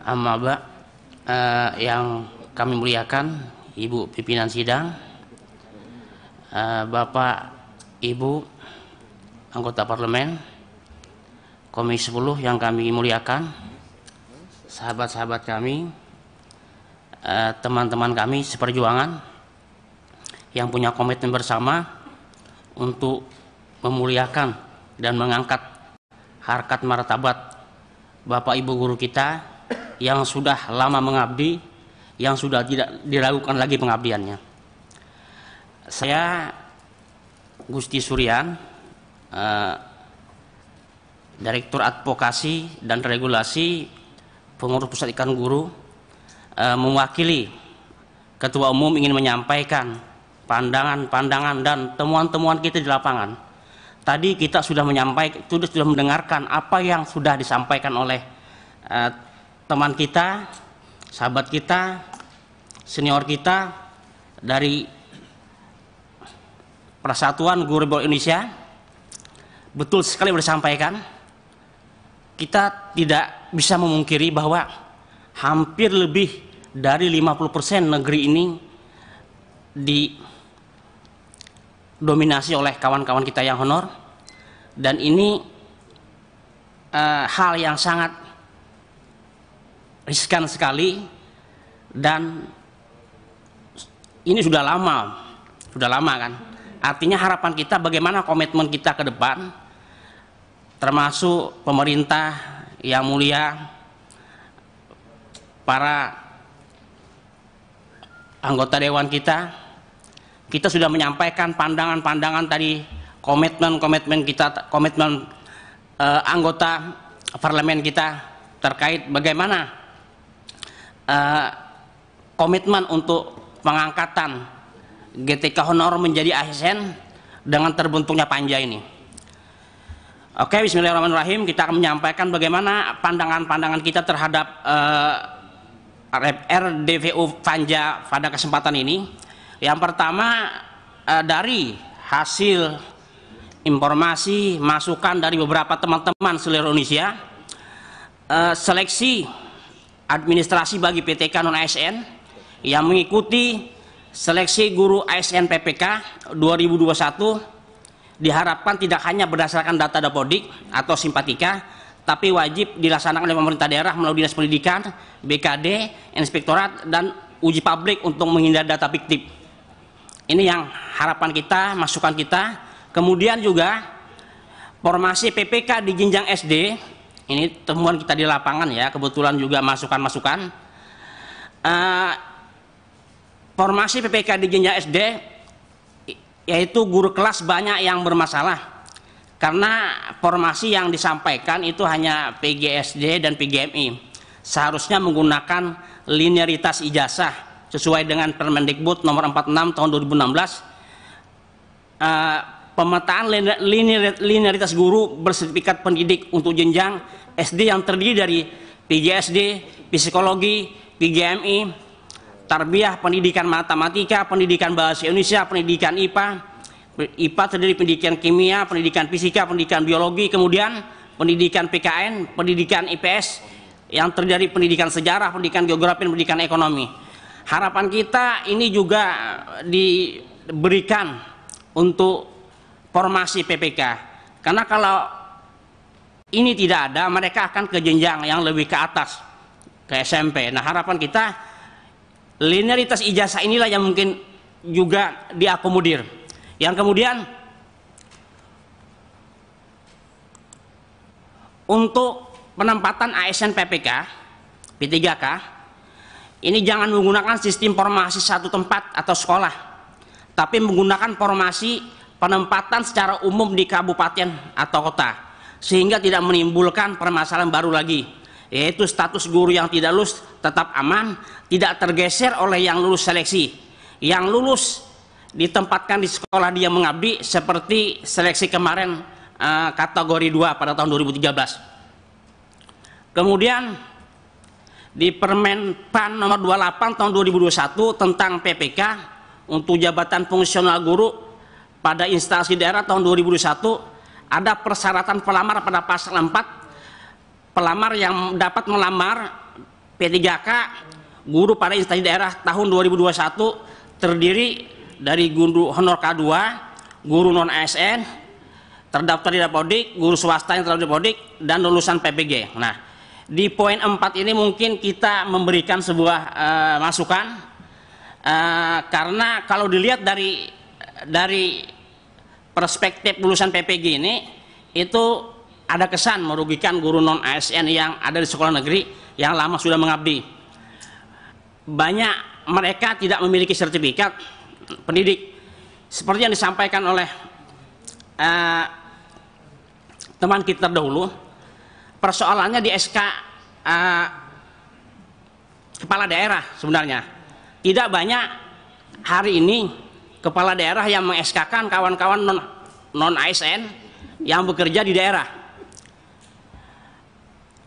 Amma ba, yang kami muliakan Ibu pimpinan sidang, Bapak Ibu anggota parlemen, Komisi 10 yang kami muliakan, sahabat-sahabat kami, teman-teman kami seperjuangan yang punya komitmen bersama untuk memuliakan dan mengangkat harkat martabat Bapak Ibu guru kita yang sudah lama mengabdi, yang sudah tidak diragukan lagi pengabdiannya. Saya Gusti Suryan, Direktur Advokasi dan Regulasi Pengurus Pusat Ikatan Guru, mewakili Ketua Umum ingin menyampaikan pandangan-pandangan dan temuan-temuan kita di lapangan. Tadi kita sudah mendengarkan apa yang sudah disampaikan oleh teman kita, sahabat kita, senior kita dari Persatuan Guru Republik Indonesia. Betul sekali disampaikan. Kita tidak bisa memungkiri bahwa hampir lebih dari 50% negeri ini didominasi oleh kawan-kawan kita yang honor, dan ini hal yang sangat riskan sekali, dan ini sudah lama kan. Artinya harapan kita bagaimana komitmen kita ke depan, termasuk pemerintah yang mulia, para anggota dewan kita sudah menyampaikan pandangan-pandangan tadi, komitmen kita, komitmen anggota parlemen kita terkait bagaimana komitmen untuk pengangkatan GTK honor menjadi ASN dengan terbentuknya panja ini. Oke, bismillahirrahmanirrahim. Kita akan menyampaikan bagaimana pandangan-pandangan kita terhadap RDVU panja pada kesempatan ini. Yang pertama, dari hasil informasi masukan dari beberapa teman-teman seluruh Indonesia, seleksi administrasi bagi PTK non ASN yang mengikuti seleksi guru ASN PPK 2021 diharapkan tidak hanya berdasarkan data Dapodik atau Simpatika, tapi wajib dilaksanakan oleh pemerintah daerah melalui Dinas Pendidikan, BKD, Inspektorat, dan uji publik untuk menghindari data fiktif. Ini yang harapan kita, masukan kita. Kemudian juga formasi PPK di jenjang SD, ini temuan kita di lapangan ya, kebetulan juga masukan-masukan. Formasi PPK di jenjang SD, yaitu guru kelas banyak yang bermasalah, karena formasi yang disampaikan itu hanya PGSD dan PGMI. Seharusnya menggunakan linearitas ijazah sesuai dengan Permendikbud nomor 46 tahun 2016. Pemetaan linearitas guru bersertifikat pendidik untuk jenjang SD yang terdiri dari PGSD, psikologi, PGMI, tarbiyah, pendidikan matematika, pendidikan bahasa Indonesia, pendidikan IPA terdiri pendidikan kimia, pendidikan fisika, pendidikan biologi, kemudian pendidikan PKN, pendidikan IPS yang terdiri pendidikan sejarah, pendidikan geografi, pendidikan ekonomi. Harapan kita ini juga diberikan untuk formasi PPK, karena kalau ini tidak ada, mereka akan ke jenjang yang lebih ke atas, ke SMP. Nah, harapan kita linearitas ijazah inilah yang mungkin juga diakomodir. Yang kemudian untuk penempatan ASN PPK P3K ini jangan menggunakan sistem formasi satu tempat atau sekolah, tapi menggunakan formasi penempatan secara umum di kabupaten atau kota, sehingga tidak menimbulkan permasalahan baru lagi, yaitu status guru yang tidak lulus tetap aman, tidak tergeser oleh yang lulus seleksi. Yang lulus ditempatkan di sekolah dia mengabdi, seperti seleksi kemarin kategori 2 pada tahun 2013. Kemudian di Permen PAN nomor 28 tahun 2021 tentang PPK untuk jabatan fungsional guru pada instansi daerah tahun 2021 ada persyaratan pelamar pada pasal 4 pelamar yang dapat melamar P3K guru pada instansi daerah tahun 2021 terdiri dari guru honor K2, guru non ASN, terdaftar di Dapodik, guru swasta yang terdaftar di Dapodik, dan lulusan PPG. Nah, di poin 4 ini mungkin kita memberikan sebuah masukan, karena kalau dilihat dari perspektif lulusan PPG ini, itu ada kesan merugikan guru non ASN yang ada di sekolah negeri yang lama sudah mengabdi. Banyak mereka tidak memiliki sertifikat pendidik seperti yang disampaikan oleh teman kita terdahulu. Persoalannya di SK kepala daerah sebenarnya tidak banyak hari ini kepala daerah yang meng-SK-kan kawan-kawan non ASN yang bekerja di daerah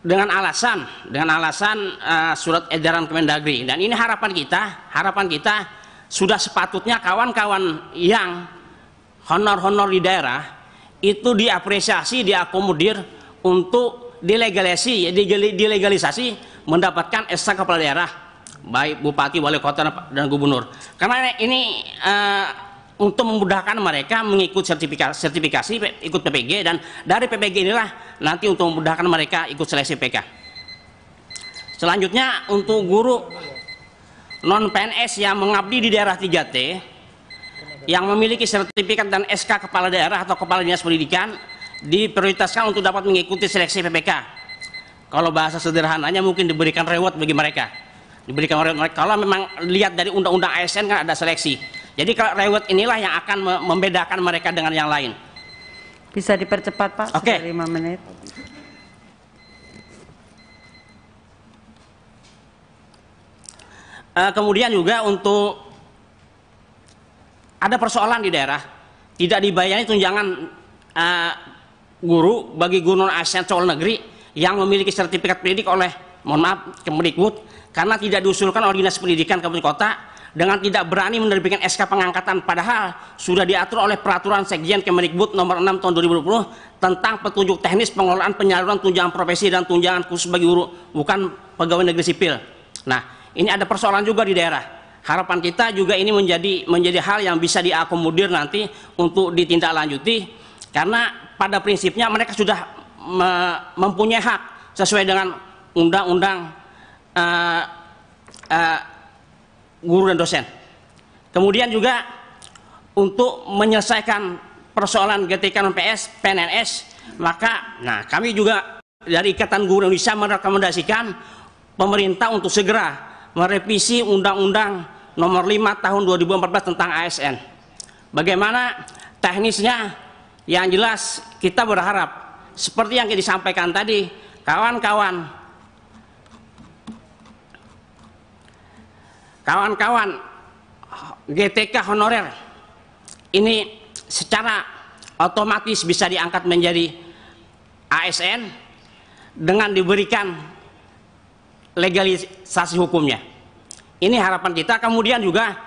dengan alasan surat edaran Kemendagri. Dan ini harapan kita sudah sepatutnya kawan-kawan yang honor di daerah itu diapresiasi, diakomodir untuk dilegalisasi mendapatkan SK kepala daerah, baik bupati, wali kota, dan gubernur. Karena ini untuk memudahkan mereka mengikut sertifikasi ikut PPG, dan dari PPG inilah nanti untuk memudahkan mereka ikut seleksi PK. Selanjutnya untuk guru non PNS yang mengabdi di daerah 3T yang memiliki sertifikat dan SK kepala daerah atau kepala dinas pendidikan diprioritaskan untuk dapat mengikuti seleksi PPK. Kalau bahasa sederhananya mungkin diberikan reward bagi mereka. Kalau memang lihat dari undang-undang ASN kan ada seleksi. Jadi kalau reward inilah yang akan membedakan mereka dengan yang lain. Bisa dipercepat Pak, Oke. 5 menit. Kemudian juga untuk ada persoalan di daerah tidak dibayarnya tunjangan guru bagi guru non ASN sekolah negeri yang memiliki sertifikat pendidik oleh Kemendikbud, karena tidak diusulkan oleh Dinas Pendidikan Kabupaten Kota dengan tidak berani menerbitkan SK pengangkatan, padahal sudah diatur oleh Peraturan Sekjen Kemendikbud nomor 6 tahun 2020 tentang petunjuk teknis pengelolaan penyaluran tunjangan profesi dan tunjangan khusus bagi guru bukan pegawai negeri sipil. Nah, ini ada persoalan juga di daerah. Harapan kita juga ini menjadi hal yang bisa diakomodir nanti untuk ditindaklanjuti, karena pada prinsipnya mereka sudah mempunyai hak sesuai dengan undang-undang guru dan dosen. Kemudian juga untuk menyelesaikan persoalan GTK non PNS, maka kami juga dari Ikatan Guru Indonesia merekomendasikan pemerintah untuk segera merevisi Undang-Undang nomor 5 tahun 2014 tentang ASN. Bagaimana teknisnya? Yang jelas kita berharap seperti yang disampaikan tadi, kawan-kawan GTK honorer ini secara otomatis bisa diangkat menjadi ASN dengan diberikan legalisasi hukumnya. Ini harapan kita. Kemudian juga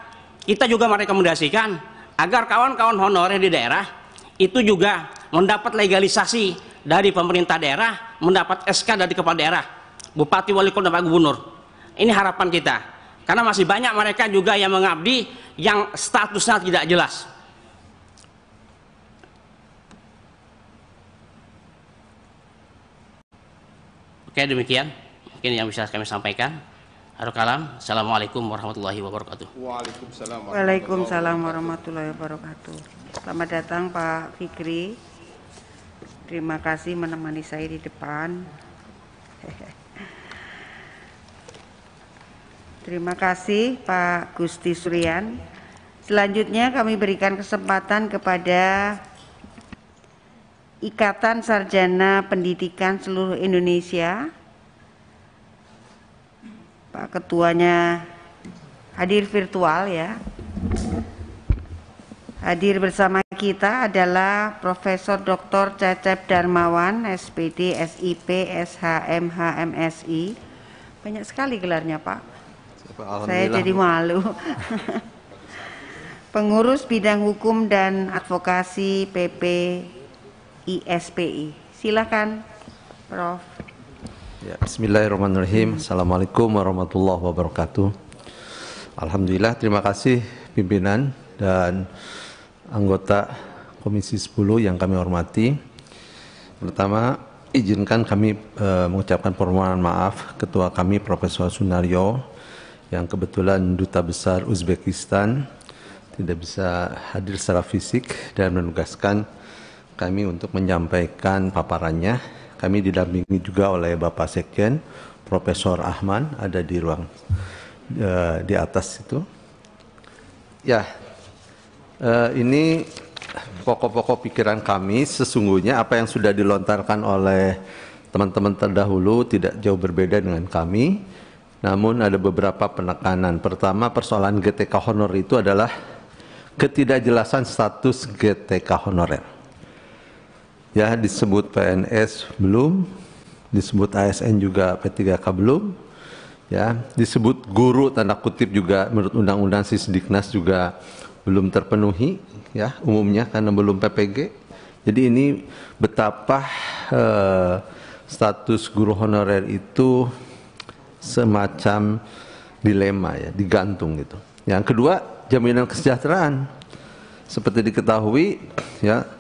kita juga merekomendasikan agar kawan-kawan honorer di daerah itu juga mendapat legalisasi dari pemerintah daerah, mendapat SK dari kepala daerah, bupati, wali kota, dan gubernur. Ini harapan kita, karena masih banyak mereka juga yang mengabdi yang statusnya tidak jelas. Oke, demikian mungkin yang bisa kami sampaikan. Kalam. Assalamualaikum warahmatullahi wabarakatuh. Waalaikumsalam warahmatullahi wabarakatuh. Selamat datang Pak Fikri. Terima kasih menemani saya di depan. Terima kasih Pak Gusti Suryan. Selanjutnya kami berikan kesempatan kepada Ikatan Sarjana Pendidikan Seluruh Indonesia. Pak Ketuanya hadir virtual ya. Hadir bersama kita adalah Profesor Dr. Cecep Darmawan, SPD, SIP, SHM, HMSI. Banyak sekali gelarnya Pak. Saya jadi malu. Pengurus Bidang Hukum dan Advokasi PP ISPI. Silakan Prof. Ya, bismillahirrahmanirrahim. Assalamualaikum warahmatullahi wabarakatuh. Alhamdulillah, terima kasih pimpinan dan anggota Komisi 10 yang kami hormati. Pertama, izinkan kami mengucapkan permohonan maaf Ketua kami Profesor Sunaryo yang kebetulan Duta Besar Uzbekistan tidak bisa hadir secara fisik dan menugaskan kami untuk menyampaikan paparannya. Kami didampingi juga oleh Bapak Sekjen, Profesor Ahman, ada di ruang di atas itu. Ya, ini pokok-pokok pikiran kami. Sesungguhnya apa yang sudah dilontarkan oleh teman-teman terdahulu tidak jauh berbeda dengan kami. Namun ada beberapa penekanan. Pertama, persoalan GTK honorer itu adalah ketidakjelasan status GTK honorer. Ya, disebut PNS belum, disebut ASN juga P3K belum, ya, disebut guru tanda kutip juga menurut Undang-Undang Sisdiknas juga belum terpenuhi, ya, umumnya karena belum PPG. Jadi ini betapa status guru honorer itu semacam dilema, ya, digantung gitu. Yang kedua, jaminan kesejahteraan. Seperti diketahui, ya,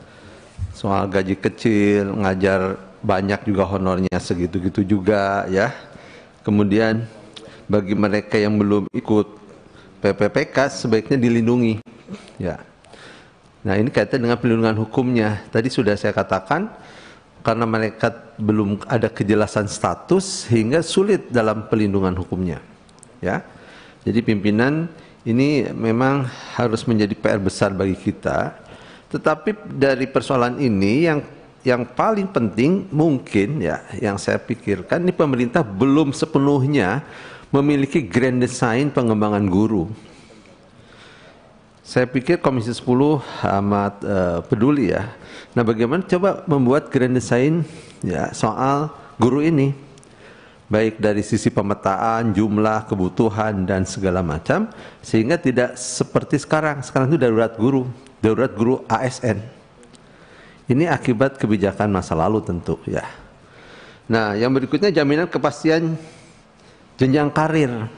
soal gaji kecil, ngajar banyak juga honornya segitu-gitu juga, ya. Kemudian bagi mereka yang belum ikut PPPK sebaiknya dilindungi, ya. Nah, ini kaitan dengan perlindungan hukumnya. Tadi sudah saya katakan karena mereka belum ada kejelasan status sehingga sulit dalam perlindungan hukumnya, ya. Jadi pimpinan ini memang harus menjadi PR besar bagi kita. Tetapi dari persoalan ini yang paling penting mungkin, ya, yang saya pikirkan ini pemerintah belum sepenuhnya memiliki grand design pengembangan guru. Saya pikir Komisi 10 amat peduli, ya. Nah, bagaimana coba membuat grand design, ya, soal guru ini, baik dari sisi pemetaan, jumlah, kebutuhan dan segala macam, sehingga tidak seperti sekarang. Sekarang itu darurat guru ASN. Ini akibat kebijakan masa lalu tentu, ya. Nah, yang berikutnya jaminan kepastian jenjang karir.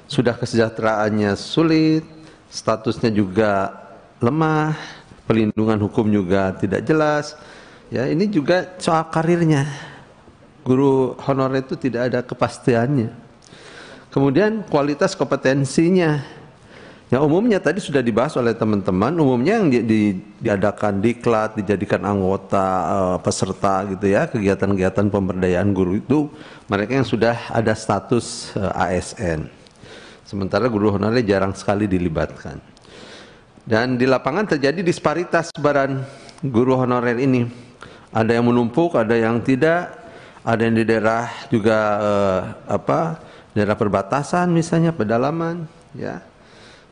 Sudah kesejahteraannya sulit, statusnya juga lemah, pelindungan hukum juga tidak jelas. Ya, ini juga soal karirnya. Guru honorer itu tidak ada kepastiannya. Kemudian kualitas kompetensinya. Ya, umumnya tadi sudah dibahas oleh teman-teman, umumnya yang diadakan diklat, dijadikan anggota peserta gitu, ya, kegiatan-kegiatan pemberdayaan guru itu mereka yang sudah ada status ASN. Sementara guru honorer jarang sekali dilibatkan. Dan di lapangan terjadi disparitas sebaran guru honorer ini. Ada yang menumpuk, ada yang tidak, ada yang di daerah juga daerah perbatasan misalnya, pedalaman, ya.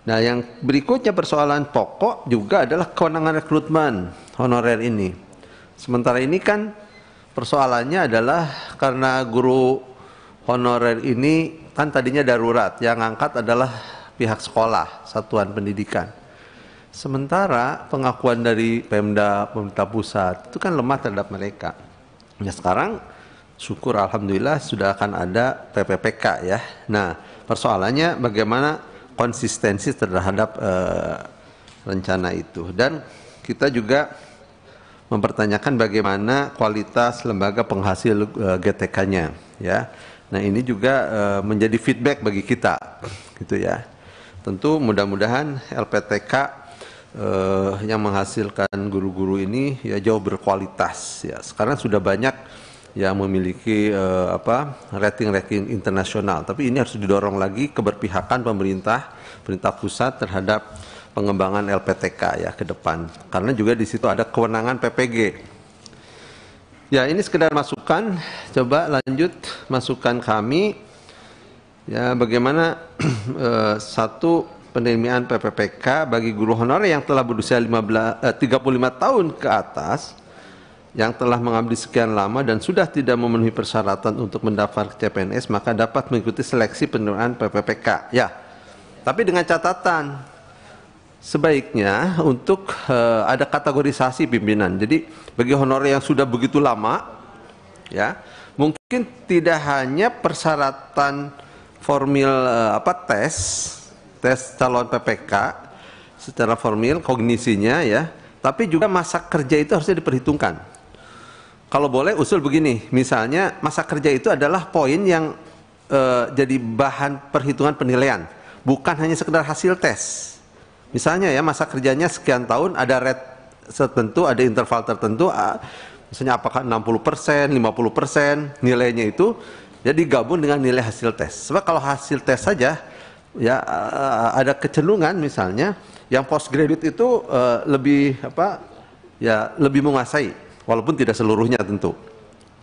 Nah, yang berikutnya persoalan pokok juga adalah kewenangan rekrutmen honorer ini. Sementara ini kan persoalannya adalah karena guru honorer ini kan tadinya darurat, yang angkat adalah pihak sekolah, satuan pendidikan. Sementara pengakuan dari Pemda, pemerintah pusat itu kan lemah terhadap mereka. Ya, sekarang syukur alhamdulillah sudah akan ada PPPK, ya. Nah, persoalannya bagaimana konsistensi terhadap rencana itu. Dan kita juga mempertanyakan bagaimana kualitas lembaga penghasil GTK-nya, ya. Nah, ini juga menjadi feedback bagi kita, gitu, ya. Tentu mudah-mudahan LPTK yang menghasilkan guru-guru ini ya jauh berkualitas, ya. Sekarang sudah banyak yang memiliki rating-rating internasional, tapi ini harus didorong lagi keberpihakan pemerintah pusat terhadap pengembangan LPTK, ya, ke depan, karena juga di situ ada kewenangan PPG. Ya, ini sekedar masukan. Coba lanjut masukan kami, ya, bagaimana satu penerimaan PPPK bagi guru honorer yang telah berusia 35 tahun ke atas, yang telah mengabdi sekian lama dan sudah tidak memenuhi persyaratan untuk mendaftar ke CPNS, maka dapat mengikuti seleksi penerimaan PPPK. Ya, tapi dengan catatan sebaiknya untuk ada kategorisasi pimpinan. Jadi bagi honorer yang sudah begitu lama, ya, mungkin mungkin tidak hanya persyaratan formil tes calon PPK secara formil kognisinya ya, tapi juga masa kerja itu harusnya diperhitungkan. Kalau boleh usul begini, misalnya masa kerja itu adalah poin yang jadi bahan perhitungan penilaian, bukan hanya sekedar hasil tes. Misalnya ya, masa kerjanya sekian tahun, ada rate tertentu, ada interval tertentu, misalnya apakah 60%, 50%, nilainya itu jadi gabung dengan nilai hasil tes. Sebab kalau hasil tes saja ya ada kecenderungan misalnya yang postgraduate itu lebih menguasai, walaupun tidak seluruhnya tentu.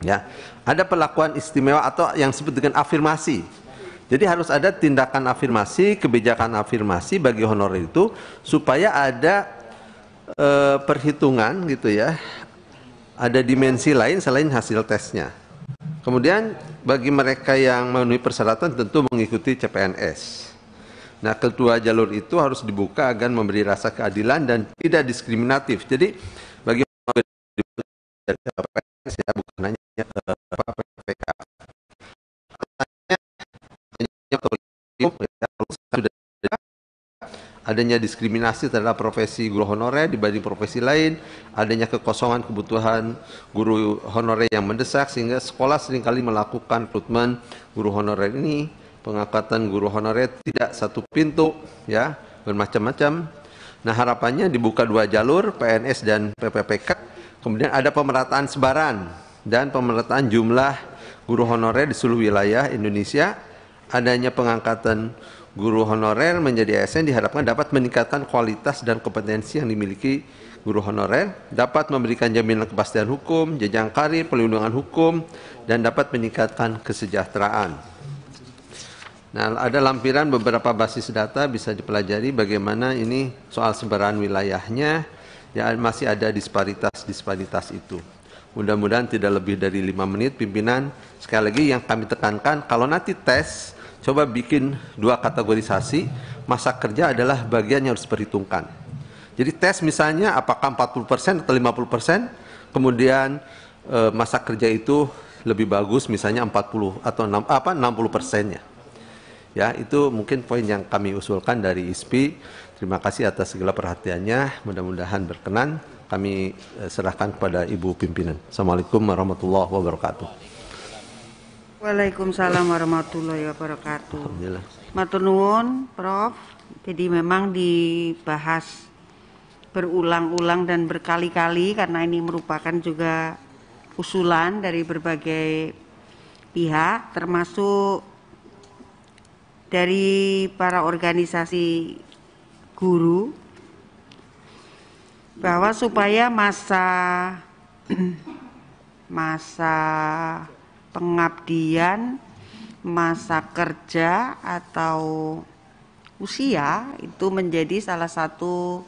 Ya, ada perlakuan istimewa atau yang disebut dengan afirmasi. Jadi harus ada tindakan afirmasi, kebijakan afirmasi bagi honorer itu supaya ada perhitungan gitu ya, ada dimensi lain selain hasil tesnya. Kemudian bagi mereka yang memenuhi persyaratan tentu mengikuti CPNS. Nah, kedua jalur itu harus dibuka agar memberi rasa keadilan dan tidak diskriminatif. Jadi bagi CPNS ya, bukan hanya PPK. Adanya diskriminasi terhadap profesi guru honorer dibanding profesi lain, adanya kekosongan kebutuhan guru honorer yang mendesak sehingga sekolah seringkali melakukan rekrutmen guru honorer ini, pengangkatan guru honorer tidak satu pintu ya, bermacam-macam. Nah, harapannya dibuka dua jalur, PNS dan PPPK, kemudian ada pemerataan sebaran dan pemerataan jumlah guru honorer di seluruh wilayah Indonesia. Adanya pengangkatan guru honorer menjadi ASN diharapkan dapat meningkatkan kualitas dan kompetensi yang dimiliki guru honorer, dapat memberikan jaminan kepastian hukum, jenjang karir, perlindungan hukum, dan dapat meningkatkan kesejahteraan. Nah, ada lampiran beberapa basis data bisa dipelajari bagaimana ini soal sebaran wilayahnya, ya masih ada disparitas itu. Mudah-mudahan tidak lebih dari 5 menit pimpinan. Sekali lagi yang kami tekankan, kalau nanti tes, coba bikin dua kategorisasi, masa kerja adalah bagian yang harus diperhitungkan. Jadi tes misalnya apakah 40% atau 50%, kemudian masa kerja itu lebih bagus misalnya 40 atau 60%-nya. Ya, itu mungkin poin yang kami usulkan dari ISPI. Terima kasih atas segala perhatiannya, mudah-mudahan berkenan. Kami serahkan kepada Ibu Pimpinan. Assalamualaikum warahmatullahi wabarakatuh. Waalaikumsalam warahmatullahi wabarakatuh. Alhamdulillah. Matur nuwun, Prof. Jadi memang dibahas berulang-ulang dan berkali-kali karena ini merupakan juga usulan dari berbagai pihak, termasuk dari para organisasi guru, bahwa supaya masa pengabdian, masa kerja atau usia itu menjadi salah satu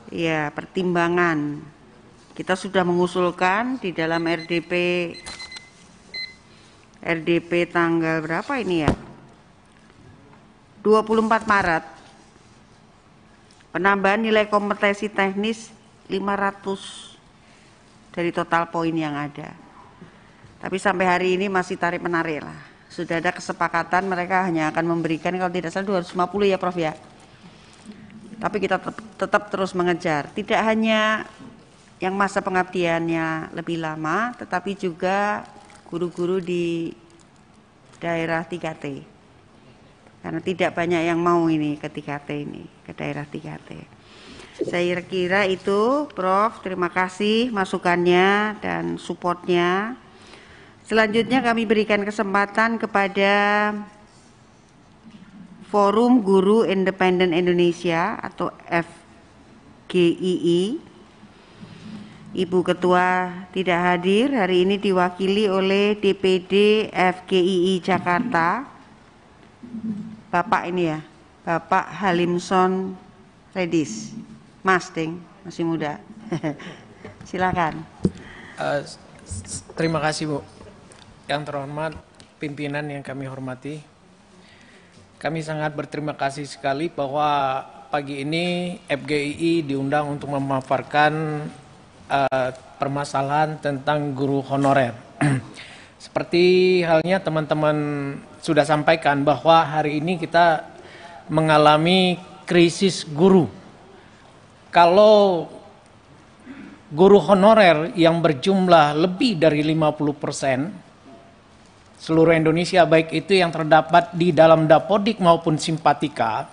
ya pertimbangan. Kita sudah mengusulkan di dalam RDP tanggal berapa ini ya? 24 Maret. Penambahan nilai kompetensi teknis 500 dari total poin yang ada. Tapi sampai hari ini masih tarik menarik lah. Sudah ada kesepakatan mereka hanya akan memberikan kalau tidak salah 250 ya Prof ya. Tapi kita tetap terus mengejar. Tidak hanya yang masa pengabdiannya lebih lama, tetapi juga guru-guru di daerah 3T. Karena tidak banyak yang mau ini ke 3T ini, ke daerah 3T. Saya kira itu Prof, terima kasih masukannya dan supportnya. Selanjutnya kami berikan kesempatan kepada Forum Guru Independen Indonesia atau FGII. Ibu Ketua tidak hadir, hari ini diwakili oleh DPD FGII Jakarta. Bapak ini ya, Bapak Halimson Redis. Mas Ding, masih muda. Silakan. Terima kasih Bu. Yang terhormat pimpinan yang kami hormati. Kami sangat berterima kasih sekali bahwa pagi ini FGII diundang untuk memaparkan permasalahan tentang guru honorer. Seperti halnya teman-teman sudah sampaikan bahwa hari ini kita mengalami krisis guru. Kalau guru honorer yang berjumlah lebih dari 50% seluruh Indonesia, baik itu yang terdapat di dalam Dapodik maupun Simpatika,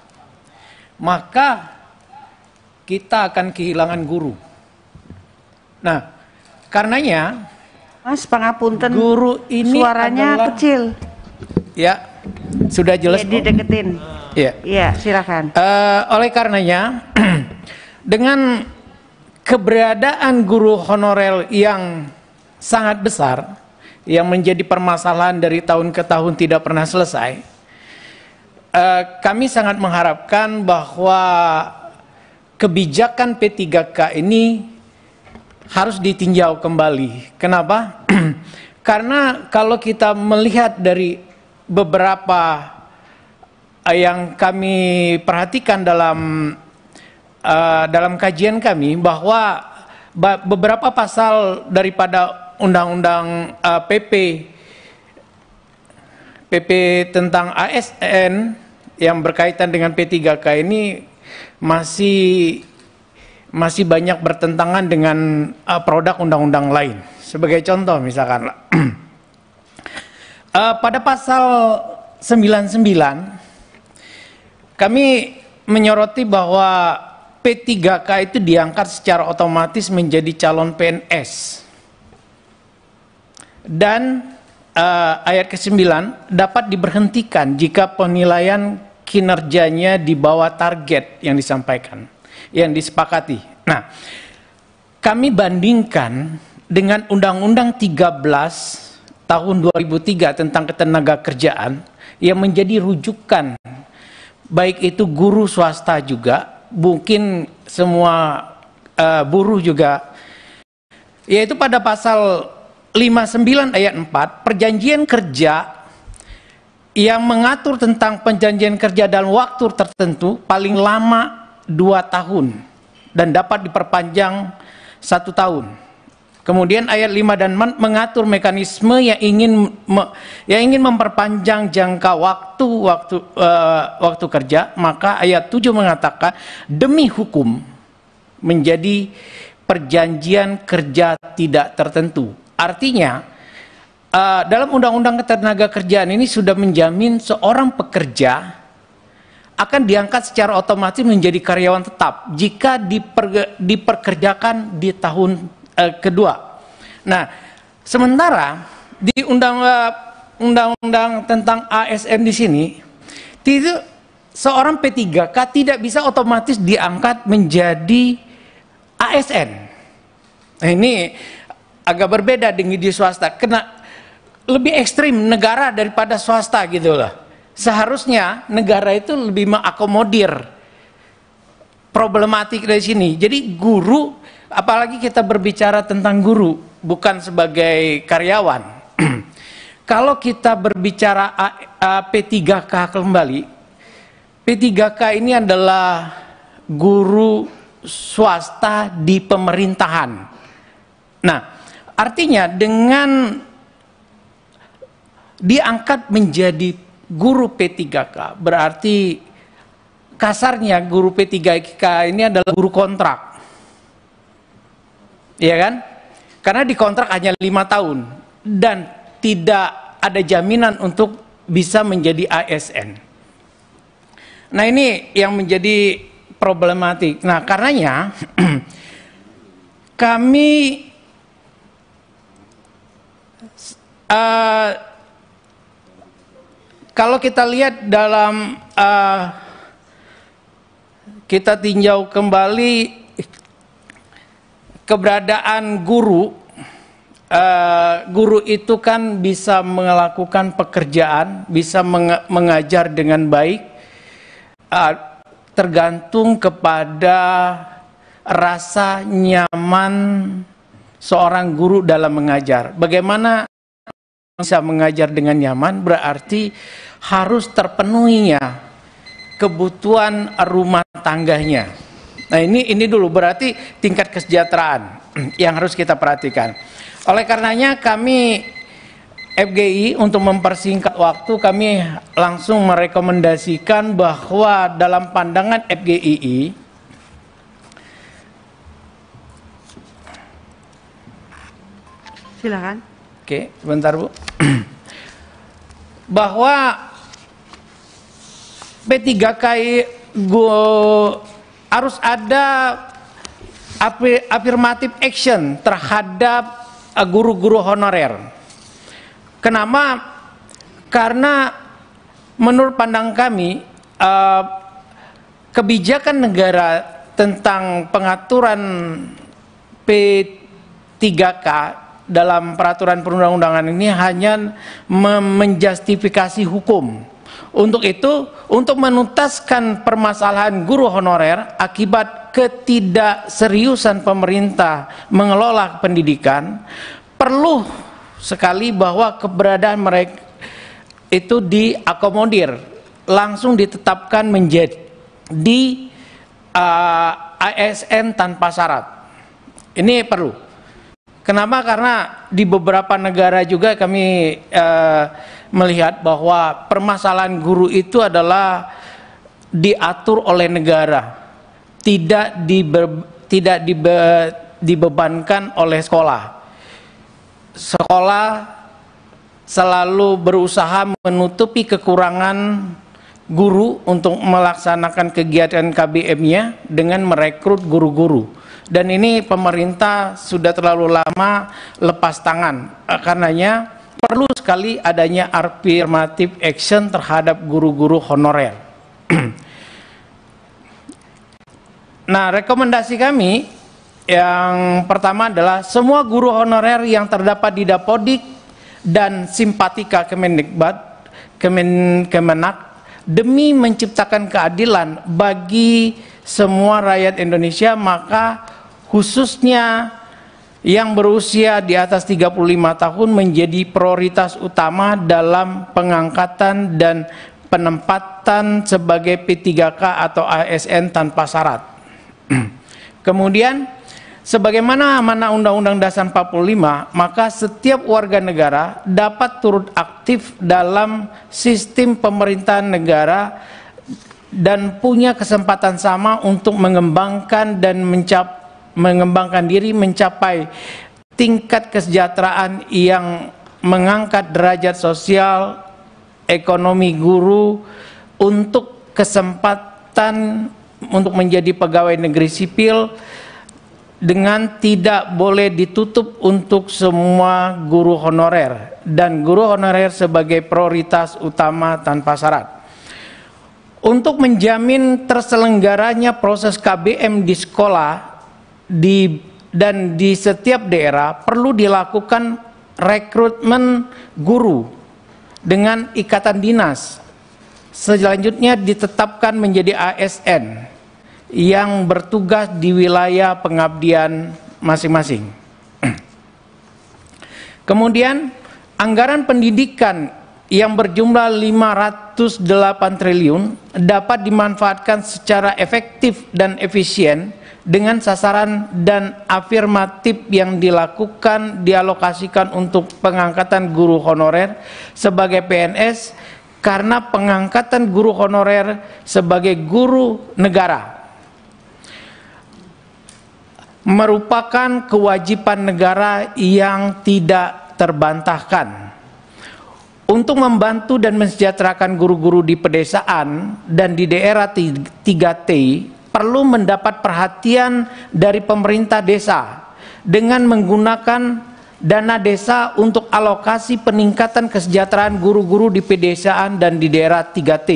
maka kita akan kehilangan guru. Nah, karenanya Mas, pangapunten, guru ini suaranya adalah, kecil. ya, sudah jelas. Ya, dideketin. Ya. Iya, silakan. Oleh karenanya, dengan keberadaan guru honorer yang sangat besar, yang menjadi permasalahan dari tahun ke tahun tidak pernah selesai, kami sangat mengharapkan bahwa kebijakan P3K ini harus ditinjau kembali. Kenapa? Karena kalau kita melihat dari beberapa yang kami perhatikan dalam kajian kami, bahwa beberapa pasal daripada Undang-Undang PP tentang ASN yang berkaitan dengan P3K ini masih banyak bertentangan dengan produk undang-undang lain. Sebagai contoh misalkan, pada pasal 99 kami menyoroti bahwa P3K itu diangkat secara otomatis menjadi calon PNS. Dan ayat ke-9 dapat diberhentikan jika penilaian kinerjanya di bawah target yang disampaikan, yang disepakati. Nah, kami bandingkan dengan Undang-Undang 13 tahun 2003 tentang ketenagakerjaan yang menjadi rujukan baik itu guru swasta juga, mungkin semua buruh juga, yaitu pada pasal 59 ayat 4, perjanjian kerja yang mengatur tentang perjanjian kerja dalam waktu tertentu paling lama 2 tahun dan dapat diperpanjang 1 tahun. Kemudian ayat 5 dan 6 mengatur mekanisme yang ingin memperpanjang jangka waktu kerja, maka ayat 7 mengatakan demi hukum menjadi perjanjian kerja tidak tertentu. Artinya dalam Undang-Undang Ketenagakerjaan ini sudah menjamin seorang pekerja akan diangkat secara otomatis menjadi karyawan tetap jika diperkerjakan di tahun kedua. Nah, sementara di undang-undang tentang ASN di sini, seorang P3K tidak bisa otomatis diangkat menjadi ASN. Nah, ini agak berbeda dengan di swasta. Kena lebih ekstrim negara daripada swasta gitu loh. Seharusnya negara itu lebih mengakomodir problematik dari sini. Jadi guru, apalagi kita berbicara tentang guru, bukan sebagai karyawan. Kalau kita berbicara P3K kembali, P3K ini adalah guru swasta di pemerintahan. Nah, artinya dengan diangkat menjadi guru P3K, berarti kasarnya guru P3K ini adalah guru kontrak. Iya kan? Karena dikontrak hanya 5 tahun dan tidak ada jaminan untuk bisa menjadi ASN. Nah, ini yang menjadi problematik. Nah, karenanya kami kalau kita lihat dalam kita tinjau kembali keberadaan guru, guru itu kan bisa melakukan pekerjaan, bisa mengajar dengan baik, tergantung kepada rasa nyaman seorang guru dalam mengajar. Bagaimana bisa mengajar dengan nyaman, berarti harus terpenuhinya kebutuhan rumah tangganya. Nah, ini dulu berarti tingkat kesejahteraan yang harus kita perhatikan. Oleh karenanya kami FGI untuk mempersingkat waktu, kami langsung merekomendasikan bahwa dalam pandangan FGII silakan. Oke, sebentar Bu. Bahwa P3K harus ada affirmative action terhadap guru-guru honorer. Kenapa? Karena menurut pandang kami kebijakan negara tentang pengaturan P3K dalam peraturan perundang-undangan ini hanya menjustifikasi hukum. Untuk itu, untuk menuntaskan permasalahan guru honorer akibat ketidakseriusan pemerintah mengelola pendidikan, perlu sekali bahwa keberadaan mereka itu diakomodir, langsung ditetapkan menjadi ASN tanpa syarat. Ini perlu. Kenapa? Karena di beberapa negara juga kami melihat bahwa permasalahan guru itu adalah diatur oleh negara, tidak dibebankan oleh sekolah. Sekolah selalu berusaha menutupi kekurangan guru untuk melaksanakan kegiatan KBM-nya dengan merekrut guru-guru. Dan ini pemerintah sudah terlalu lama lepas tangan. Karenanya perlu sekali adanya affirmative action terhadap guru-guru honorer. Nah, rekomendasi kami yang pertama adalah semua guru honorer yang terdapat di Dapodik dan Simpatika Kemenak demi menciptakan keadilan bagi semua rakyat Indonesia, maka khususnya yang berusia di atas 35 tahun menjadi prioritas utama dalam pengangkatan dan penempatan sebagai P3K atau ASN tanpa syarat. Kemudian, sebagaimana amanah Undang-Undang Dasar 45, maka setiap warga negara dapat turut aktif dalam sistem pemerintahan negara dan punya kesempatan sama untuk mengembangkan dan mengembangkan diri mencapai tingkat kesejahteraan yang mengangkat derajat sosial ekonomi guru untuk kesempatan untuk menjadi pegawai negeri sipil dengan tidak boleh ditutup untuk semua guru honorer dan guru honorer sebagai prioritas utama tanpa syarat. Untuk menjamin terselenggaranya proses KBM di sekolah dan di setiap daerah perlu dilakukan rekrutmen guru dengan ikatan dinas. Selanjutnya ditetapkan menjadi ASN yang bertugas di wilayah pengabdian masing-masing. Kemudian anggaran pendidikan yang berjumlah 508 triliun dapat dimanfaatkan secara efektif dan efisien dengan sasaran dan afirmatif yang dialokasikan untuk pengangkatan guru honorer sebagai PNS, karena pengangkatan guru honorer sebagai guru negara merupakan kewajiban negara yang tidak terbantahkan. Untuk membantu dan mensejahterakan guru-guru di pedesaan dan di daerah 3T perlu mendapat perhatian dari pemerintah desa dengan menggunakan dana desa untuk alokasi peningkatan kesejahteraan guru-guru di pedesaan dan di daerah 3T.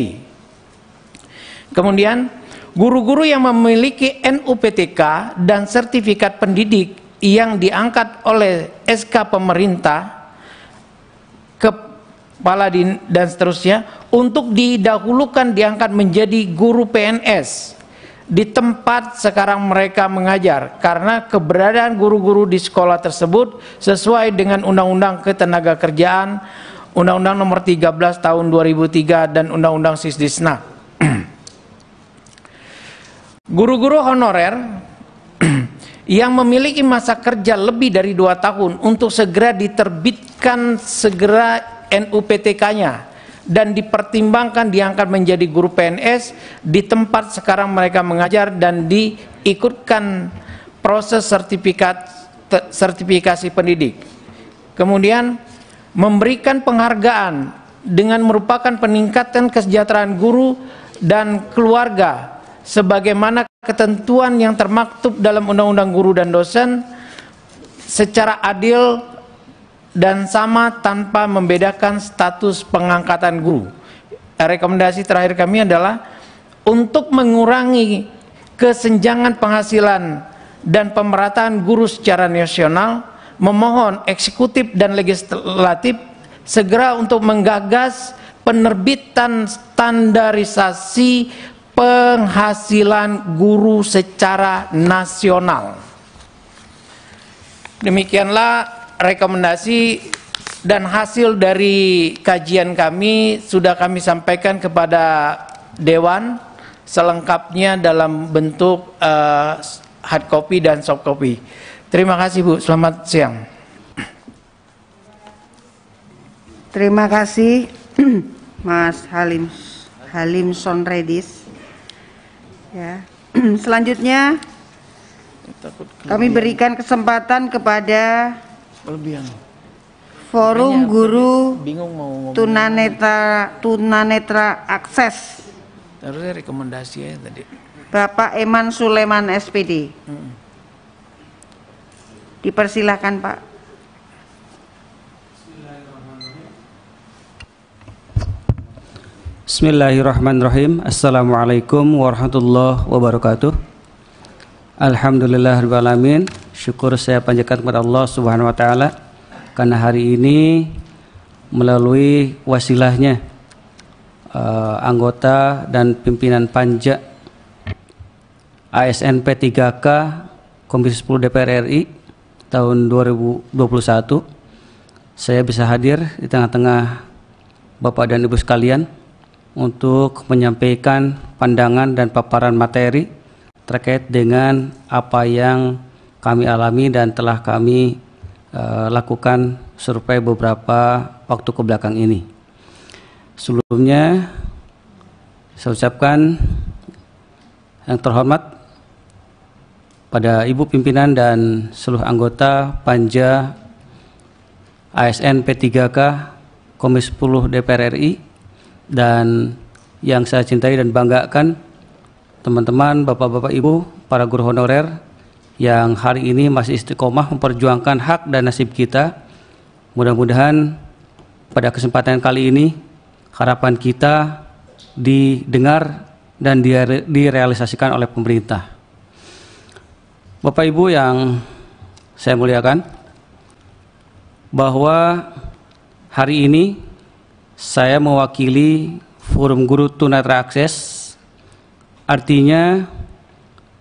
Kemudian, guru-guru yang memiliki NUPTK dan sertifikat pendidik yang diangkat oleh SK pemerintah, kepala dan seterusnya, untuk didahulukan diangkat menjadi guru PNS di tempat sekarang mereka mengajar, karena keberadaan guru-guru di sekolah tersebut sesuai dengan Undang-Undang Ketenagakerjaan, Undang-Undang Nomor 13 Tahun 2003 dan Undang-Undang Sisdisnak. Guru-guru honorer yang memiliki masa kerja lebih dari 2 tahun untuk segera diterbitkan dihapuskan segera NUPTK-nya dan dipertimbangkan diangkat menjadi guru PNS di tempat sekarang mereka mengajar dan diikutkan proses sertifikasi pendidik. Kemudian memberikan penghargaan dengan merupakan peningkatan kesejahteraan guru dan keluarga sebagaimana ketentuan yang termaktub dalam Undang-Undang Guru dan Dosen secara adil dan sama tanpa membedakan status pengangkatan guru. Rekomendasi terakhir kami adalah untuk mengurangi kesenjangan penghasilan dan pemerataan guru secara nasional, memohon eksekutif dan legislatif segera untuk menggagas penerbitan standarisasi penghasilan guru secara nasional. Demikianlah rekomendasi dan hasil dari kajian kami sudah kami sampaikan kepada Dewan selengkapnya dalam bentuk hard copy dan soft copy. Terima kasih Bu, selamat siang. Terima kasih Mas Halim Sonredis. Ya. Selanjutnya kami berikan kesempatan kepada Forum Guru Tunanetra Akses. Harusnya rekomendasi ya tadi. Bapak Eman Suleman SPD. Dipersilakan Pak. Bismillahirrahmanirrahim. Assalamualaikum warahmatullahi wabarakatuh. Alhamdulillahirabbil alamin. Syukur saya panjatkan kepada Allah Subhanahu wa taala karena hari ini melalui wasilahnya anggota dan pimpinan Panja ASN P3K Komisi 10 DPR RI tahun 2021 saya bisa hadir di tengah-tengah Bapak dan Ibu sekalian untuk menyampaikan pandangan dan paparan materi terkait dengan apa yang kami alami dan telah kami lakukan survei beberapa waktu kebelakang ini. Sebelumnya saya ucapkan yang terhormat pada Ibu pimpinan dan seluruh anggota Panja ASN P3K Komisi 10 DPR RI dan yang saya cintai dan banggakan teman-teman, bapak-bapak, ibu, para guru honorer yang hari ini masih istiqomah memperjuangkan hak dan nasib kita. Mudah-mudahan pada kesempatan kali ini harapan kita didengar dan direalisasikan oleh pemerintah. Bapak Ibu yang saya muliakan, bahwa hari ini saya mewakili Forum Guru Tunanetra Akses, artinya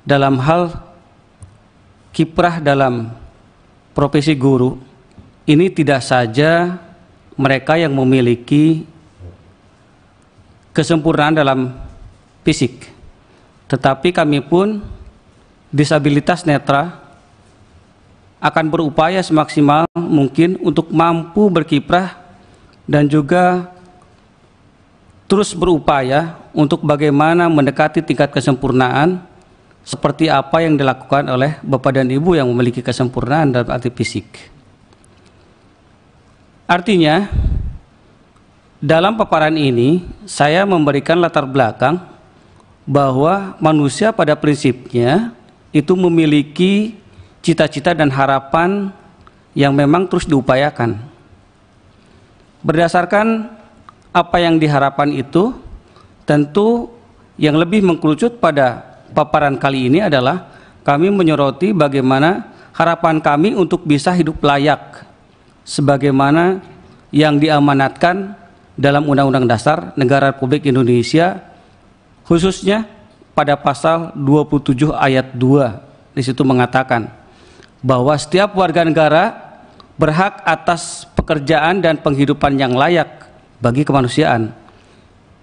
dalam hal kiprah dalam profesi guru ini tidak saja mereka yang memiliki kesempurnaan dalam fisik, tetapi kami pun disabilitas netra akan berupaya semaksimal mungkin untuk mampu berkiprah dan juga terus berupaya untuk bagaimana mendekati tingkat kesempurnaan seperti apa yang dilakukan oleh Bapak dan Ibu yang memiliki kesempurnaan dalam arti fisik. Artinya, dalam paparan ini saya memberikan latar belakang bahwa manusia pada prinsipnya itu memiliki cita-cita dan harapan yang memang terus diupayakan. Berdasarkan apa yang diharapkan itu, tentu yang lebih mengkerucut pada paparan kali ini adalah kami menyoroti bagaimana harapan kami untuk bisa hidup layak sebagaimana yang diamanatkan dalam Undang-Undang Dasar Negara Republik Indonesia, khususnya pada pasal 27 ayat 2. Di situ mengatakan bahwa setiap warga negara berhak atas pekerjaan dan penghidupan yang layak bagi kemanusiaan.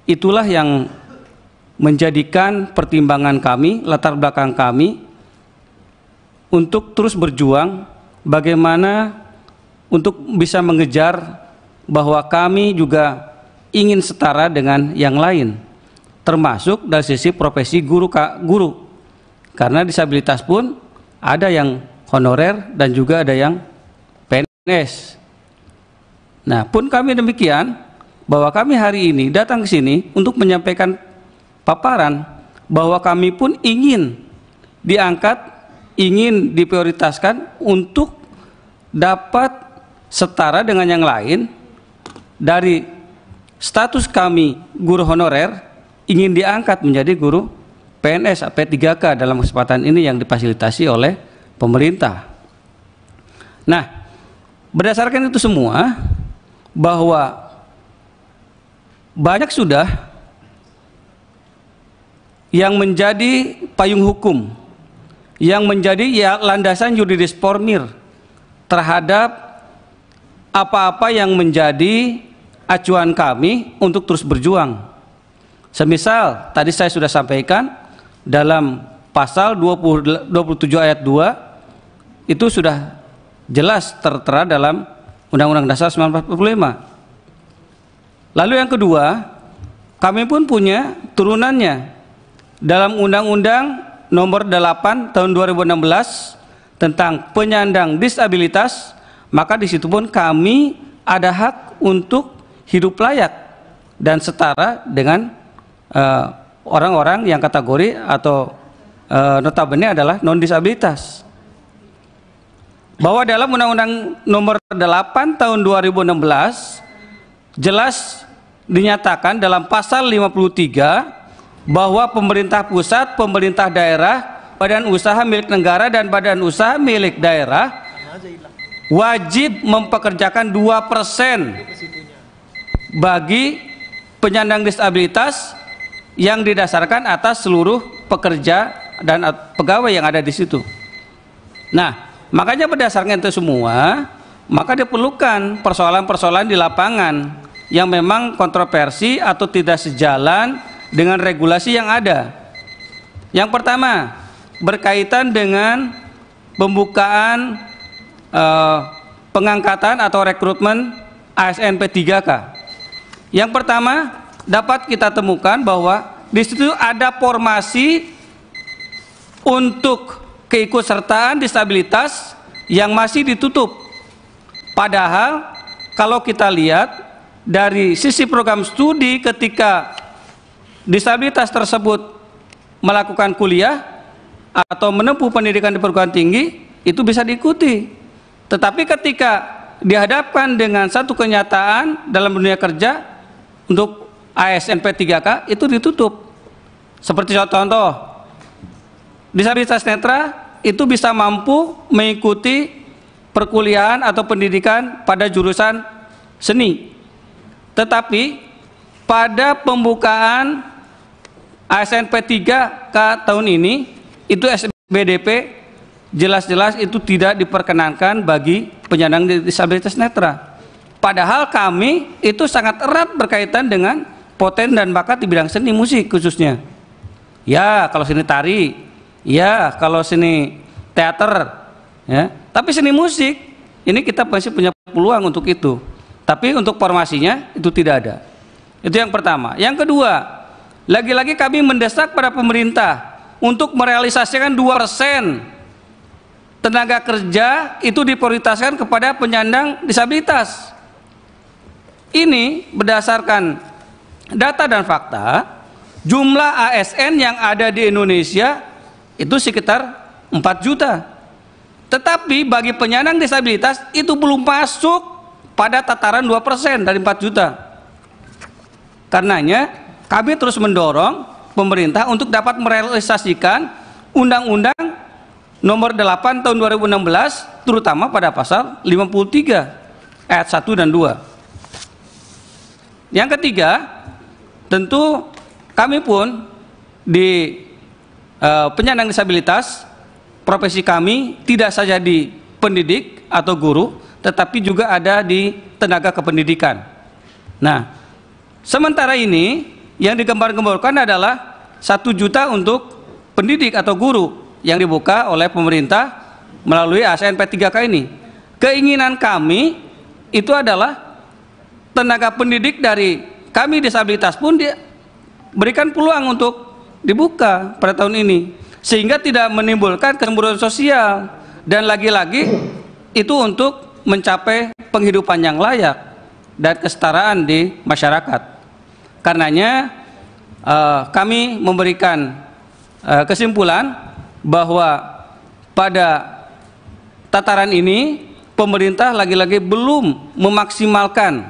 Itulah yang menjadikan pertimbangan kami, latar belakang kami untuk terus berjuang bagaimana untuk bisa mengejar bahwa kami juga ingin setara dengan yang lain, termasuk dari sisi profesi guru. Karena disabilitas pun ada yang honorer dan juga ada yang PNS. Nah, pun kami demikian, bahwa kami hari ini datang ke sini untuk menyampaikan paparan bahwa kami pun ingin diangkat, ingin diprioritaskan untuk dapat setara dengan yang lain. Dari status kami guru honorer ingin diangkat menjadi guru PNS P3K dalam kesempatan ini yang difasilitasi oleh pemerintah. Nah, berdasarkan itu semua, bahwa banyak sudah yang menjadi payung hukum, yang menjadi landasan yuridis formil terhadap apa-apa yang menjadi acuan kami untuk terus berjuang. Semisal tadi saya sudah sampaikan dalam pasal 27 ayat 2 itu sudah jelas tertera dalam Undang-Undang Dasar 1945. Lalu yang kedua, kami pun punya turunannya dalam Undang-Undang Nomor 8 Tahun 2016 tentang penyandang disabilitas, maka di situ pun kami ada hak untuk hidup layak dan setara dengan orang-orang yang kategori atau notabene adalah non disabilitas. Bahwa dalam Undang-Undang Nomor 8 Tahun 2016 jelas dinyatakan dalam pasal 53 bahwa pemerintah pusat, pemerintah daerah, badan usaha milik negara dan badan usaha milik daerah wajib mempekerjakan 2% bagi penyandang disabilitas yang didasarkan atas seluruh pekerja dan pegawai yang ada di situ. Nah, makanya berdasarkan itu semua, maka diperlukan persoalan-persoalan di lapangan yang memang kontroversi atau tidak sejalan dengan regulasi yang ada. Yang pertama, berkaitan dengan pembukaan pengangkatan atau rekrutmen ASN P3K. Yang pertama, dapat kita temukan bahwa di situ ada formasi untuk keikutsertaan disabilitas yang masih ditutup. Padahal kalau kita lihat dari sisi program studi ketika disabilitas tersebut melakukan kuliah atau menempuh pendidikan di perguruan tinggi, itu bisa diikuti. Tetapi ketika dihadapkan dengan satu kenyataan dalam dunia kerja untuk ASN P3K, itu ditutup. Seperti contoh, disabilitas netra itu bisa mampu mengikuti perkuliahan atau pendidikan pada jurusan seni. Tetapi pada pembukaan ASN P3K tahun ini, itu SBDP jelas-jelas itu tidak diperkenankan bagi penyandang disabilitas netra. Padahal kami itu sangat erat berkaitan dengan poten dan bakat di bidang seni musik khususnya. Ya, kalau seni tari, ya, kalau seni teater, ya. Tapi seni musik ini kita masih punya peluang untuk itu. Tapi untuk formasinya itu tidak ada. Itu yang pertama. Yang kedua, lagi-lagi kami mendesak pada pemerintah untuk merealisasikan 2% tenaga kerja itu diprioritaskan kepada penyandang disabilitas. Ini berdasarkan data dan fakta, jumlah ASN yang ada di Indonesia itu sekitar 4 juta. Tetapi bagi penyandang disabilitas itu belum masuk pada tataran 2% dari 4 juta. Karenanya kami terus mendorong pemerintah untuk dapat merealisasikan Undang-Undang Nomor 8 Tahun 2016 terutama pada pasal 53 ayat 1 dan 2. Yang ketiga, tentu kami pun di penyandang disabilitas, profesi kami tidak saja di pendidik atau guru, tetapi juga ada di tenaga kependidikan. Nah, sementara ini yang digembar-gemborkan adalah 1 juta untuk pendidik atau guru yang dibuka oleh pemerintah melalui ASN P3K ini. Keinginan kami itu adalah tenaga pendidik dari kami disabilitas pun dia berikan peluang untuk dibuka pada tahun ini, sehingga tidak menimbulkan kecemburuan sosial, dan lagi-lagi itu untuk mencapai penghidupan yang layak dan kesetaraan di masyarakat. Karenanya kami memberikan kesimpulan bahwa pada tataran ini pemerintah lagi-lagi belum memaksimalkan,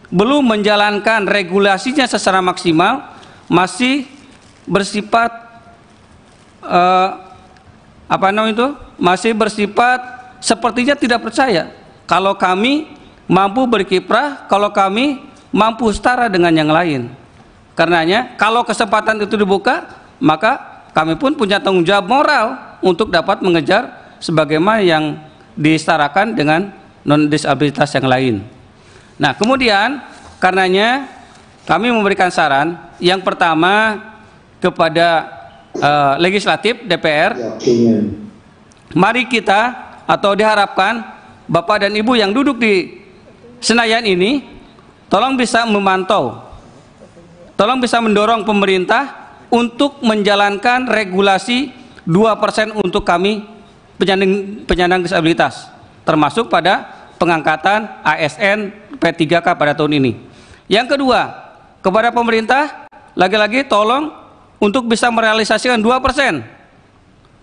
belum menjalankan regulasinya secara maksimal, masih bersifat masih bersifat sepertinya tidak percaya kalau kami mampu berkiprah, kalau kami mampu setara dengan yang lain. Karenanya kalau kesempatan itu dibuka, maka kami pun punya tanggung jawab moral untuk dapat mengejar sebagaimana yang disetarakan dengan non-disabilitas yang lain. Nah, kemudian karenanya kami memberikan saran yang pertama kepada legislatif DPR, mari kita atau diharapkan Bapak dan Ibu yang duduk di Senayan ini tolong bisa memantau, tolong bisa mendorong pemerintah untuk menjalankan regulasi 2% untuk kami penyandang disabilitas, termasuk pada pengangkatan ASN P3K pada tahun ini. Yang kedua, kepada pemerintah lagi-lagi tolong untuk bisa merealisasikan 2%.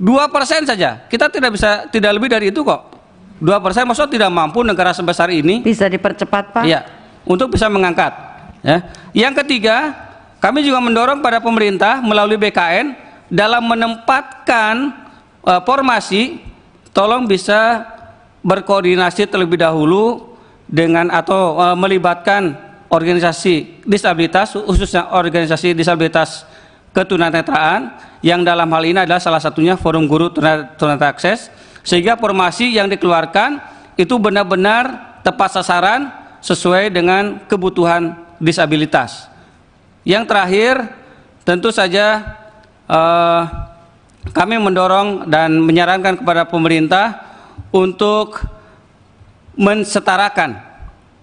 2% saja. Kita tidak lebih dari itu kok. 2% maksudnya tidak mampu negara sebesar ini. Bisa dipercepat, Pak? Iya, untuk bisa mengangkat. Ya. Yang ketiga, kami juga mendorong pada pemerintah melalui BKN dalam menempatkan formasi, tolong bisa berkoordinasi terlebih dahulu dengan atau melibatkan organisasi disabilitas, khususnya organisasi disabilitas ketunanetraan, yang dalam hal ini adalah salah satunya Forum Guru Tunanetra Akses, sehingga formasi yang dikeluarkan itu benar-benar tepat sasaran sesuai dengan kebutuhan disabilitas. Yang terakhir, tentu saja kami mendorong dan menyarankan kepada pemerintah untuk mensetarakan,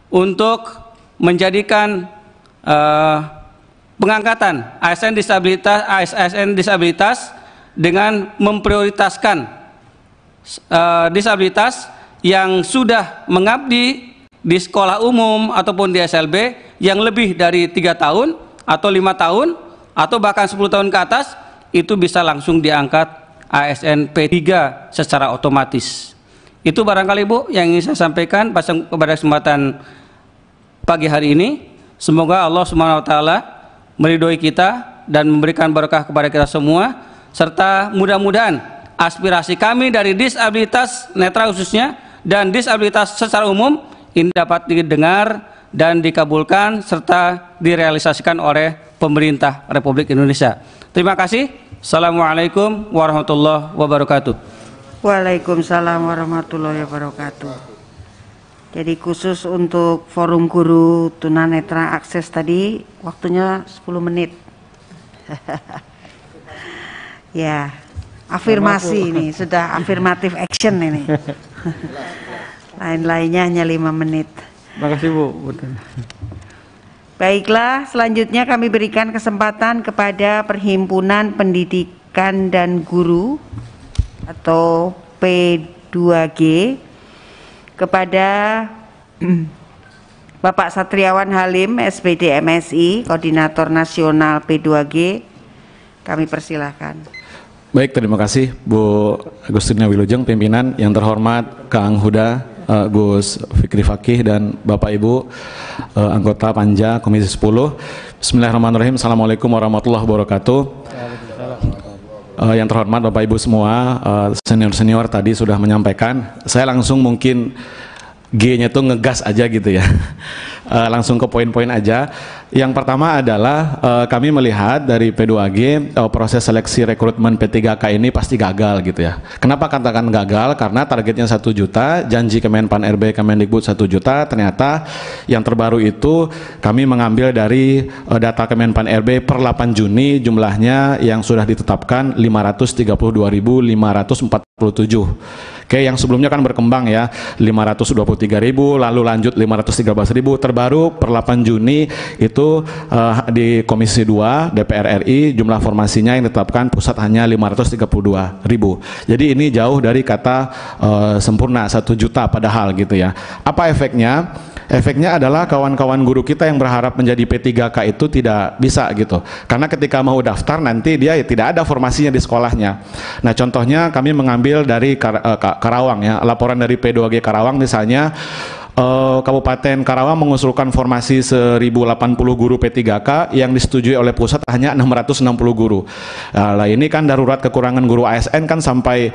untuk menjadikan pengangkatan ASN disabilitas dengan memprioritaskan disabilitas yang sudah mengabdi di sekolah umum ataupun di SLB yang lebih dari 3 tahun atau 5 tahun atau bahkan 10 tahun ke atas, itu bisa langsung diangkat ASN P3 secara otomatis. Itu barangkali Bu yang ingin saya sampaikan pada kesempatan pagi hari ini. Semoga Allah SWT meridhoi kita dan memberikan berkah kepada kita semua, serta mudah-mudahan aspirasi kami dari disabilitas netra khususnya dan disabilitas secara umum ini dapat didengar dan dikabulkan serta direalisasikan oleh pemerintah Republik Indonesia. Terima kasih. Assalamualaikum warahmatullahi wabarakatuh. Waalaikumsalam warahmatullahi wabarakatuh. Jadi khusus untuk Forum Guru Tunanetra Akses tadi waktunya 10 menit. Ya, afirmasi ini, sudah afirmatif action ini. Lain-lainnya hanya 5 menit. Terima kasih Bu. Baiklah, selanjutnya kami berikan kesempatan kepada Perhimpunan Pendidikan dan Guru atau P2G, kepada Bapak Satriawan Halim, SPD MSI, Koordinator Nasional P2G, kami persilahkan. Baik, terima kasih Bu Agustina Wilujeng, pimpinan. Yang terhormat Kang Huda, Gus Fikri Fakih, dan Bapak Ibu anggota Panja Komisi 10. Bismillahirrahmanirrahim. Assalamualaikum warahmatullahi wabarakatuh. Yang terhormat Bapak Ibu semua, senior-senior tadi sudah menyampaikan. Saya langsung mungkin G-nya tuh ngegas aja gitu ya. langsung ke poin-poin aja. Yang pertama adalah kami melihat dari P2G proses seleksi rekrutmen P3K ini pasti gagal gitu ya. Kenapa katakan gagal? Karena targetnya 1 juta, janji Kemenpan RB Kemendikbud 1 juta, ternyata yang terbaru itu kami mengambil dari data Kemenpan RB per 8 Juni jumlahnya yang sudah ditetapkan 532.547. Oke, yang sebelumnya kan berkembang ya, 523.000, lalu lanjut 513.000, terbaru per 8 Juni itu di Komisi 2 DPR RI jumlah formasinya yang ditetapkan pusat hanya 532.000. Jadi ini jauh dari kata sempurna 1 juta padahal gitu ya. Apa efeknya? Efeknya adalah kawan-kawan guru kita yang berharap menjadi P3K itu tidak bisa gitu. Karena ketika mau daftar nanti dia tidak ada formasinya di sekolahnya. Nah, contohnya kami mengambil dari Karawang ya, laporan dari P2G Karawang misalnya, Kabupaten Karawang mengusulkan formasi 1080 guru P3K yang disetujui oleh pusat hanya 660 guru. Nah, ini kan darurat kekurangan guru ASN kan sampai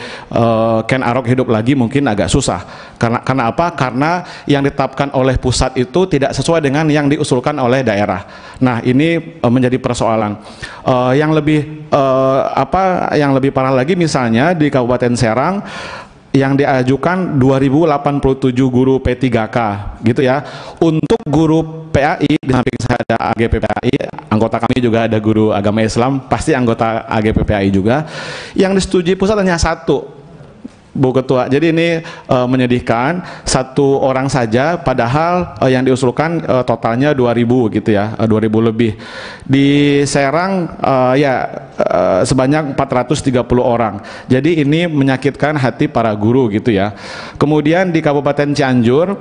Ken Arok hidup lagi mungkin agak susah. Karena apa? Karena yang ditetapkan oleh pusat itu tidak sesuai dengan yang diusulkan oleh daerah. Nah, ini menjadi persoalan. Yang lebih parah lagi misalnya di Kabupaten Serang yang diajukan 2087 guru P3K gitu ya. Untuk guru PAI, di samping saya ada AGPPAI, anggota kami juga ada guru agama Islam, pasti anggota AGPPAI juga. Yang disetujui pusat hanya 1, Bu Ketua. Jadi ini menyedihkan, 1 orang saja padahal yang diusulkan totalnya 2000 gitu ya, 2000 lebih. Di Serang sebanyak 430 orang. Jadi ini menyakitkan hati para guru gitu ya. Kemudian di Kabupaten Cianjur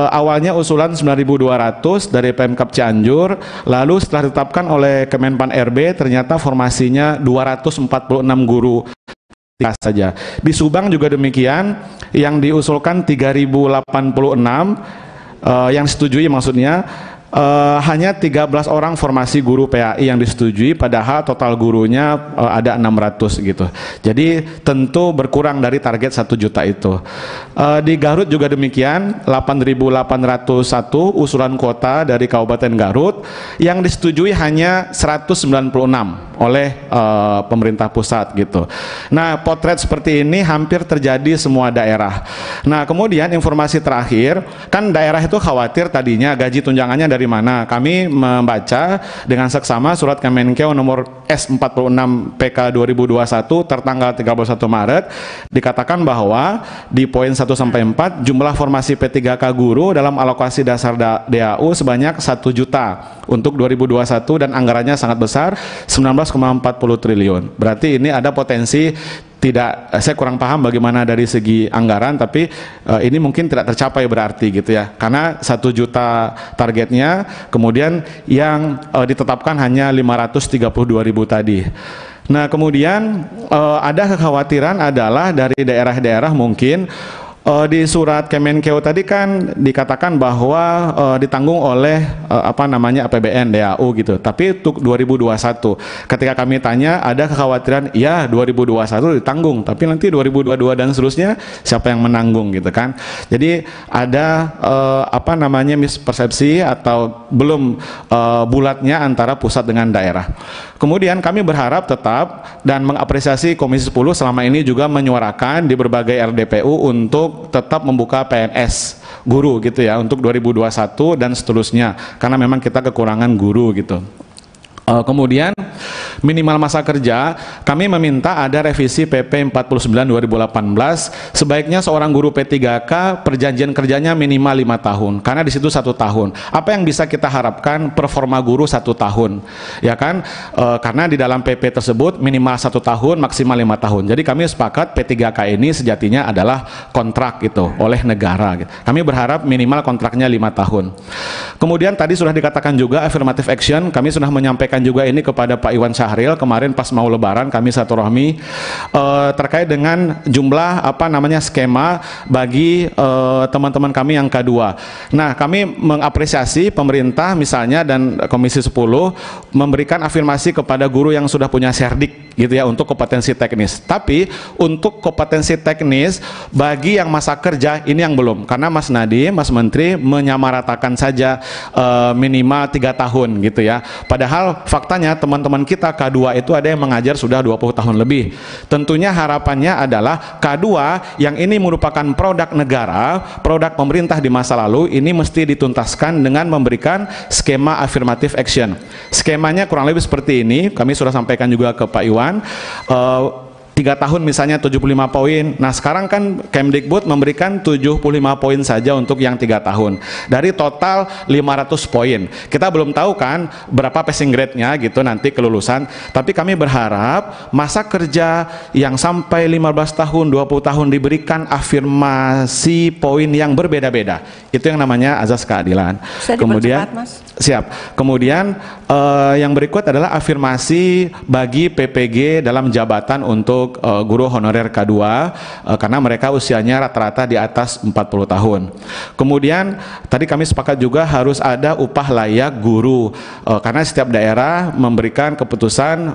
awalnya usulan 9.200 dari Pemkab Cianjur, lalu setelah ditetapkan oleh Kemenpan RB ternyata formasinya 246 guru saja. Di Subang juga demikian, yang diusulkan 3.086 yang disetujui maksudnya hanya 13 orang formasi guru PAI yang disetujui, padahal total gurunya ada 600 gitu. Jadi tentu berkurang dari target 1 juta itu. Di Garut juga demikian, 8.801 usulan kuota dari Kabupaten Garut, yang disetujui hanya 196 oleh pemerintah pusat gitu. Nah, potret seperti ini hampir terjadi semua daerah. Nah, kemudian informasi terakhir, kan daerah itu khawatir tadinya gaji tunjangannya dari mana. Kami membaca dengan seksama surat Kemenkeu nomor S46 PK 2021 tertanggal 31 Maret, dikatakan bahwa di poin 1-4 jumlah formasi P3K guru dalam alokasi dasar DAU sebanyak 1 juta untuk 2021 dan anggarannya sangat besar, 19,40 triliun. Berarti ini ada potensi saya kurang paham bagaimana dari segi anggaran, tapi ini mungkin tidak tercapai berarti gitu ya, karena 1 juta targetnya, kemudian yang ditetapkan hanya 532.000 tadi. Nah, kemudian ada kekhawatiran adalah dari daerah-daerah mungkin di surat Kemenkeu tadi kan dikatakan bahwa ditanggung oleh APBN DAU gitu. Tapi untuk 2021 ketika kami tanya ada kekhawatiran ya 2021 ditanggung, tapi nanti 2022 dan seterusnya siapa yang menanggung gitu kan. Jadi ada mispersepsi atau belum bulatnya antara pusat dengan daerah. Kemudian kami berharap tetap dan mengapresiasi Komisi 10 selama ini juga menyuarakan di berbagai RDPU untuk tetap membuka PNS guru gitu ya untuk 2021 dan seterusnya, karena memang kita kekurangan guru gitu. Kemudian minimal masa kerja, kami meminta ada revisi PP 49 2018, sebaiknya seorang guru P3K perjanjian kerjanya minimal 5 tahun, karena di situ 1 tahun. Apa yang bisa kita harapkan performa guru 1 tahun, ya kan? Karena di dalam PP tersebut minimal 1 tahun, maksimal 5 tahun. Jadi kami sepakat P3K ini sejatinya adalah kontrak gitu oleh negara. Gitu. Kami berharap minimal kontraknya 5 tahun. Kemudian tadi sudah dikatakan juga affirmative action, kami sudah menyampaikan juga ini kepada Pak Iwan Syahril kemarin pas mau lebaran, kami silaturahmi terkait dengan jumlah skema bagi teman-teman kami yang K2. Nah, kami mengapresiasi pemerintah misalnya dan Komisi 10 memberikan afirmasi kepada guru yang sudah punya serdik gitu ya untuk kompetensi teknis. Tapi untuk kompetensi teknis bagi yang masa kerja ini yang belum, karena Mas Nadiem, Mas Menteri menyamaratakan saja minimal 3 tahun gitu ya. Padahal faktanya teman-teman kita K2 itu ada yang mengajar sudah 20 tahun lebih. Tentunya harapannya adalah K2 yang ini merupakan produk negara, produk pemerintah di masa lalu, ini mesti dituntaskan dengan memberikan skema affirmative action. Skemanya kurang lebih seperti ini, kami sudah sampaikan juga ke Pak Iwan. 3 tahun misalnya 75 poin. Nah sekarang kan Kemdikbud memberikan 75 poin saja untuk yang 3 tahun. Dari total 500 poin. Kita belum tahu kan berapa passing grade-nya gitu nanti kelulusan. Tapi kami berharap masa kerja yang sampai 15 tahun, 20 tahun diberikan afirmasi poin yang berbeda-beda. Itu yang namanya azas keadilan. Kemudian, siap. Kemudian yang berikut adalah afirmasi bagi PPG dalam jabatan untuk guru honorer K2 karena mereka usianya rata-rata di atas 40 tahun. Kemudian tadi kami sepakat juga harus ada upah layak guru karena setiap daerah memberikan keputusan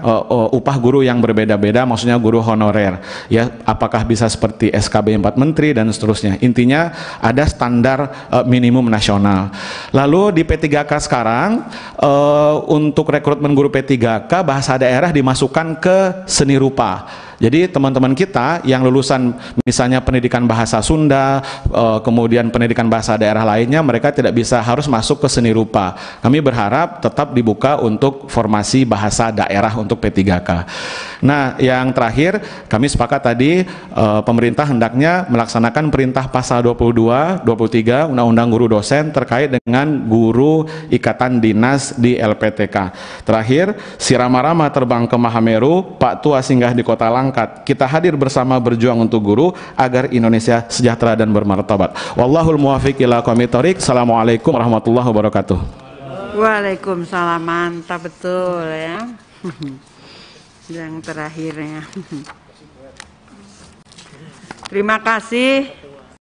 upah guru yang berbeda-beda, maksudnya guru honorer ya, apakah bisa seperti SKB 4 Menteri dan seterusnya. Intinya ada standar minimum nasional. Lalu di P3K sekarang untuk rekrutmen guru P3K bahasa daerah dimasukkan ke seni rupa. Jadi teman-teman kita yang lulusan misalnya pendidikan bahasa Sunda, kemudian pendidikan bahasa daerah lainnya, mereka tidak bisa harus masuk ke seni rupa. Kami berharap tetap dibuka untuk formasi bahasa daerah untuk P3K. Nah, yang terakhir kami sepakat tadi pemerintah hendaknya melaksanakan perintah pasal 22, 23 Undang-Undang Guru Dosen terkait dengan guru ikatan dinas di LPTK. Terakhir, si Rama-Rama terbang ke Mahameru, Pak Tua singgah di Kota Langkat. Kita hadir bersama berjuang untuk guru agar Indonesia sejahtera dan bermartabat. Wallahul muwaffiq ila aqwamit thoriq. Assalamualaikum warahmatullahi wabarakatuh. Waalaikumsalam, mantap betul ya. Yang terakhirnya. Terima kasih